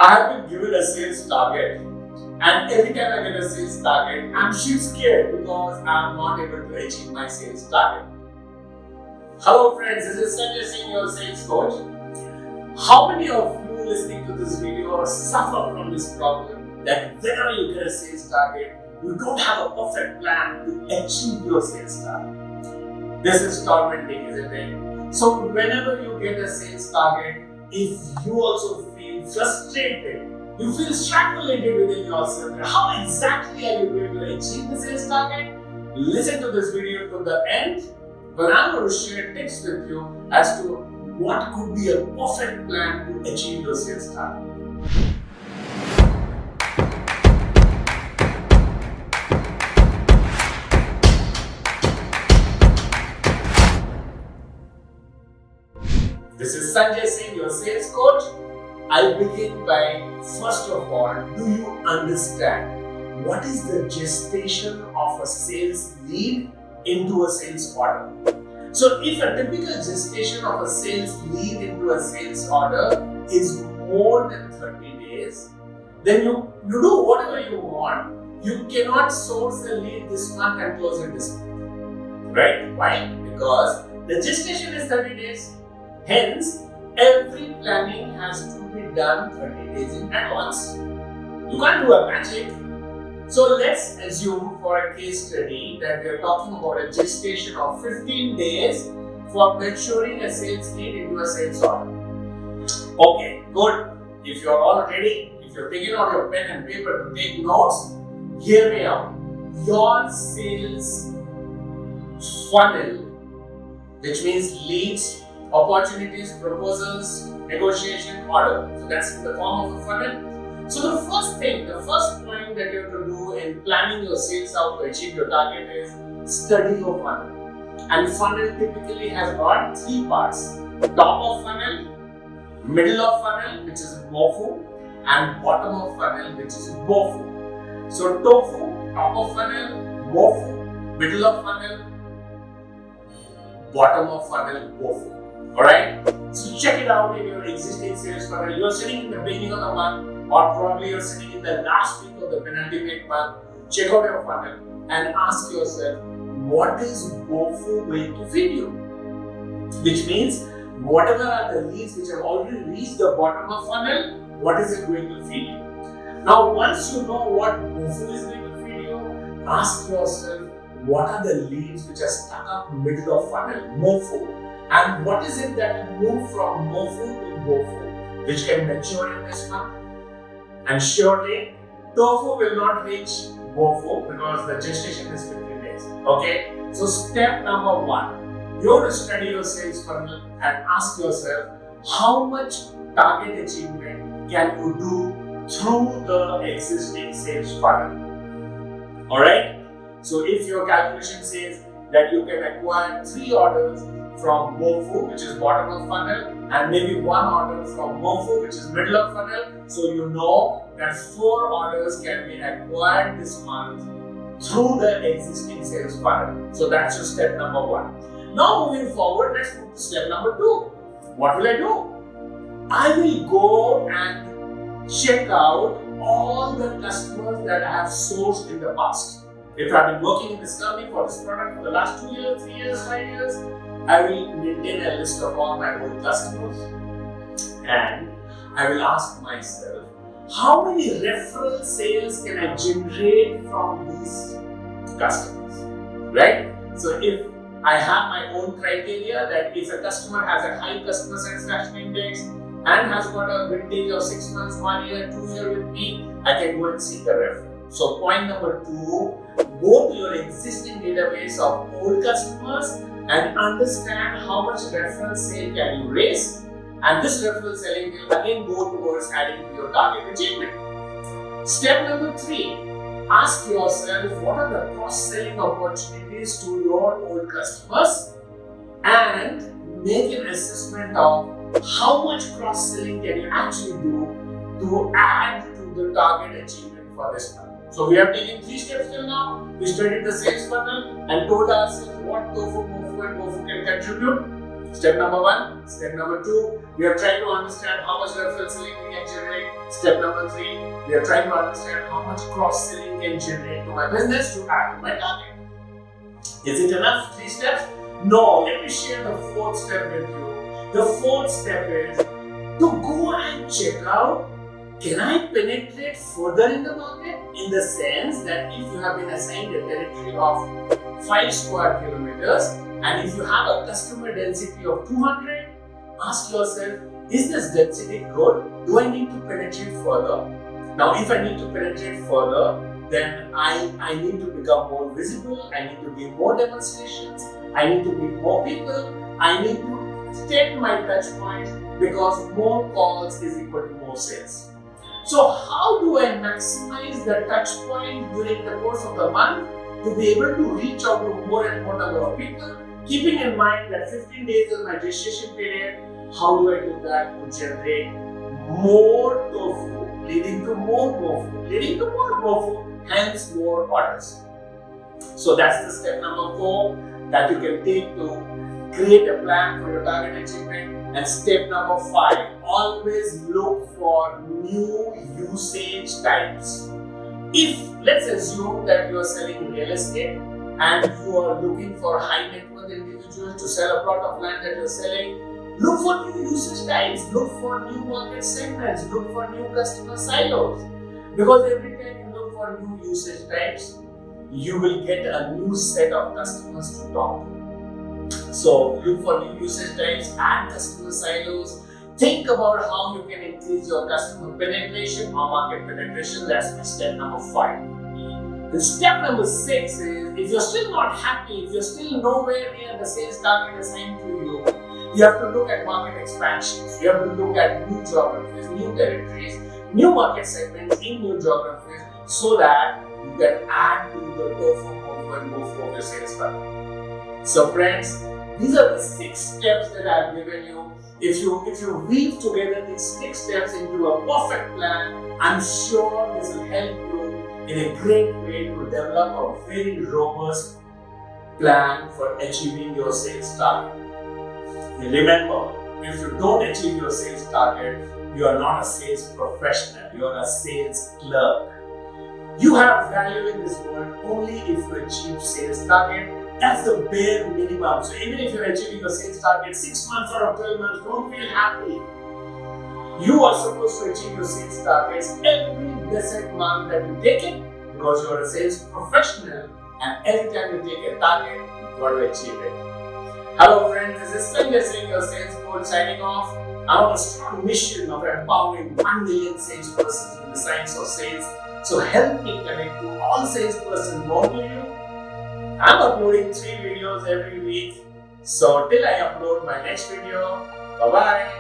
I have been given a sales target, and every time I get a sales target, I'm shit scared because I'm not able to achieve my sales target. Hello friends, this is Sanjay Singh, your sales coach. How many of you listening to this video suffer from this problem that whenever you get a sales target, you don't have a perfect plan to achieve your sales target? This is tormenting, isn't it? So whenever you get a sales target, if you also feel frustrated, you feel strangulated within yourself, how exactly are you going to achieve the sales target? Listen to this video to the end, but I'm going to share tips with you as to what could be a perfect plan to achieve your sales target. This is Sanjay Singh, your sales coach. I'll begin by, first of all, do you understand what is the gestation of a sales lead into a sales order? So if a typical gestation of a sales lead into a sales order is more than 30 days, then you do whatever you want. You cannot source the lead this month and close it this month. Right? Why? Because the gestation is 30 days. Hence, every planning has to be done 30 days in advance. You can't do a magic. So let's assume for a case study that we are talking about a gestation of 15 days for maturing a sales lead into a sales order. Okay, good. If you're all ready, if you're taking out your pen and paper to take notes, hear me out. Your sales funnel, which means leads, opportunities, proposals, negotiation, order. So that's in the form of a funnel. So the first point that you have to do in planning your sales out to achieve your target is study your funnel. And funnel typically has got three parts: top of funnel, middle of funnel, which is MOFU, and bottom of funnel, which is BOFU. So TOFU, top of funnel, MOFU, middle of funnel, bottom of funnel, BOFU. Alright? So check it out in your existing sales funnel. You're sitting in the beginning of the month, or probably you're sitting in the last week of the penultimate month. Check out your funnel and ask yourself, what is BOFU going to feed you? Which means, whatever are the leads which have already reached the bottom of funnel, what is it going to feed you? Now, once you know what BOFU is going to feed you, ask yourself, what are the leads which are stuck up middle of funnel, MOFU? And what is it that will move from MOFU to BOFU, which can mature in this month? And surely, TOFU will not reach BOFU because the gestation is 15 days. Okay? So step number one, you have to study your sales funnel and ask yourself, how much target achievement can you do through the existing sales funnel? Alright? So if your calculation says that you can acquire 3 orders from BOFU, which is bottom of funnel, and maybe 1 order from MOFU, which is middle of funnel, so you know that 4 orders can be acquired this month through the existing sales funnel. So that's your step number 1. Now moving forward, let's move to step number 2. What will I do? I will go and check out all the customers that I have sourced in the past. If I've been working in this company for this product for the last 2 years, 3 years, 5 years, I will maintain a list of all my old customers, and I will ask myself, how many referral sales can I generate from these customers? Right? So if I have my own criteria that if a customer has a high customer satisfaction index and has got a vintage of 6 months, 1 year, 2 years with me, I can go and seek a referral. So point number 2, go to your existing database of old customers and understand how much referral sale can you raise, and this referral selling will again go towards adding to your target achievement. Step number 3, ask yourself what are the cross-selling opportunities to your old customers and make an assessment of how much cross-selling can you actually do to add to the target achievement for this month. So we have taken 3 steps till now. We studied the sales funnel and told ourselves what TOFU, MOFU and BOFU can contribute. Step number 1. Step number 2, we are trying to understand how much referral selling we can generate. Step number 3, we are trying to understand how much cross selling can generate to my business to add to my target. Is it enough? 3 steps? No, let me share the 4th step with you. The 4th step is to go and check out, can I penetrate further in the market? In the sense that if you have been assigned a territory of 5 square kilometers and if you have a customer density of 200, ask yourself, is this density good? Do I need to penetrate further? Now, if I need to penetrate further, then I need to become more visible, I need to give more demonstrations, I need to meet more people, I need to extend my touch points because more calls is equal to more sales. So how do I maximize the touch point during the course of the month to be able to reach out to more and more number of people, keeping in mind that 15 days is my gestation period? How do I do that to generate more tofu, leading to more tofu, leading to more tofu, hence more orders? So that's the step number 4 that you can take to create a plan for your target achievement. And step number 5, always look for new usage types. If, let's assume that you are selling real estate and you are looking for high net worth individuals to sell a plot of land that you are selling, look for new usage types, look for new market segments, look for new customer silos. Because every time you look for new usage types, you will get a new set of customers to talk to. So look for new usage types and customer silos. Think about how you can increase your customer penetration or market penetration. That's step number 5. The step number 6 is, if you're still not happy, if you're still nowhere near the sales target assigned to you, you have to look at market expansions. You have to look at new geographies, new territories, new market segments in new geographies, so that you can add to the tofu and move for your sales target. So friends, these are the 6 steps that I have given you. If you weave together these 6 steps into a perfect plan, I'm sure this will help you in a great way to develop a very robust plan for achieving your sales target. Remember, if you don't achieve your sales target, you are not a sales professional, you are a sales clerk. You have value in this world only if you achieve sales target. That's the bare minimum. So even if you're achieving your sales target 6 months out of 12 months, don't feel happy. You are supposed to achieve your sales targets every blessed month that you take it, because you are a sales professional, and every time you take a target, you've got to achieve it. Hello friends, this is Sanjay Singh, your sales coach, signing off. I'm on a strong mission of empowering 1 million salespersons in the science of sales. So help me connect to all salespersons known to you. I'm uploading 3 videos every week. So till I upload my next video, bye-bye.